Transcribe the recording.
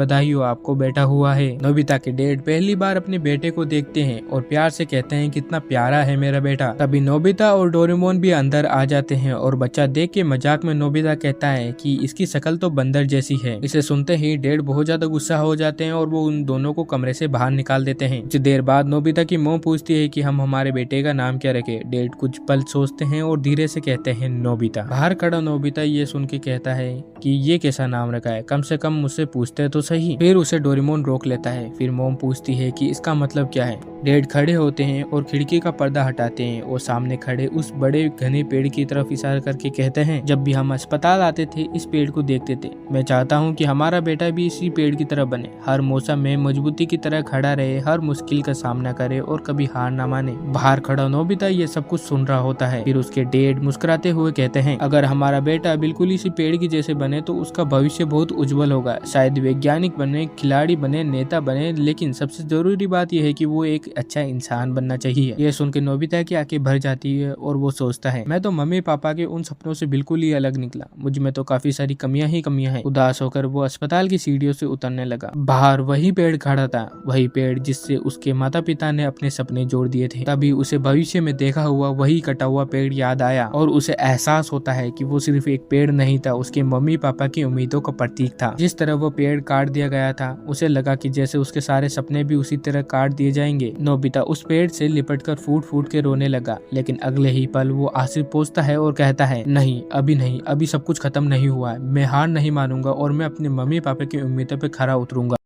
बधाई हो, आपको बेटा हुआ है। नोबिता के डैड पहली बार अपने बेटे को देखते हैं और प्यार से कहते हैं कितना प्यारा है मेरा बेटा। तभी नोबिता और डोरेमोन भी अंदर आ जाते हैं और बच्चा देख के मजाक में नोबिता कहता है कि इसकी शक्ल तो बंदर जैसी है। इसे सुनते ही डैड बहुत ज्यादा गुस्सा हो जाते हैं और वो उन दोनों को कमरे से बाहर निकाल देते हैं। कुछ देर बाद नोबिता की मॉम पूछती है कि हम हमारे बेटे का नाम क्या रखे। डैड कुछ पल सोचते हैं और धीरे से कहते हैं नोबिता। बाहर खड़ा नोबिता ये सुन के कहता है कि ये कैसा नाम रखा है, कम से कम मुझसे पूछते तो सही। फिर उसे डोरेमोन रोक लेता है। फिर मॉम पूछती है कि इसका मतलब क्या है। डैड खड़े होते हैं और खिड़की का पर्दा हटाते हैं और सामने खड़े उस बड़े घने पेड़ की तरफ इशारा करके कहते हैं, जब भी हम अस्पताल आते थे इस पेड़ को देखते थे। मैं चाहता हूँ कि हमारा बेटा भी इसी पेड़ की तरह बने, हर मौसम में मजबूती की तरह खड़ा रहे, हर मुश्किल का सामना करे और कभी हार ना माने। बाहर खड़ा नोबिता ये सब कुछ सुन रहा होता है। फिर उसके डैड मुस्कुराते हुए कहते हैं, अगर हमारा बेटा बिल्कुल इसी पेड़ की जैसे बने तो उसका भविष्य बहुत उज्जवल होगा। शायद वैज्ञानिक बने, खिलाड़ी बने, नेता बने, लेकिन सबसे जरूरी बात यह है कि वो एक अच्छा इंसान बनना चाहिए। ये सुन के नोबिता की आंखें भर जाती है और वो सोचता है, मैं तो मम्मी पापा के उन सपनों से बिल्कुल ही अलग निकला। मुझ में तो काफी सारी कमियां ही कमियां हैं। उदास होकर वो अस्पताल की सीढ़ियों से उतरने लगा। बाहर वही पेड़ खड़ा था, वही पेड़ जिससे उसके माता पिता ने अपने सपने जोड़ दिए थे। तभी उसे भविष्य में देखा हुआ वही कटा हुआ पेड़ याद आया और उसे एहसास होता है कि वो सिर्फ एक पेड़ नहीं था, उसके मम्मी पापा की उम्मीदों का प्रतीक था। जिस तरह वो पेड़ काट दिया गया था, उसे लगा कि जैसे उसके सारे सपने भी उसी तरह काट दिए जाएंगे। नोबिता उस पेड़ से लिपटकर फूट फूट के रोने लगा, लेकिन अगले ही पल वो आसिफ पहुंचता है और कहता है, नहीं, अभी सब कुछ खत्म नहीं हुआ है। मैं हार नहीं मानूंगा और मैं अपने मम्मी पापा की उम्मीदों पे खरा उतरूंगा।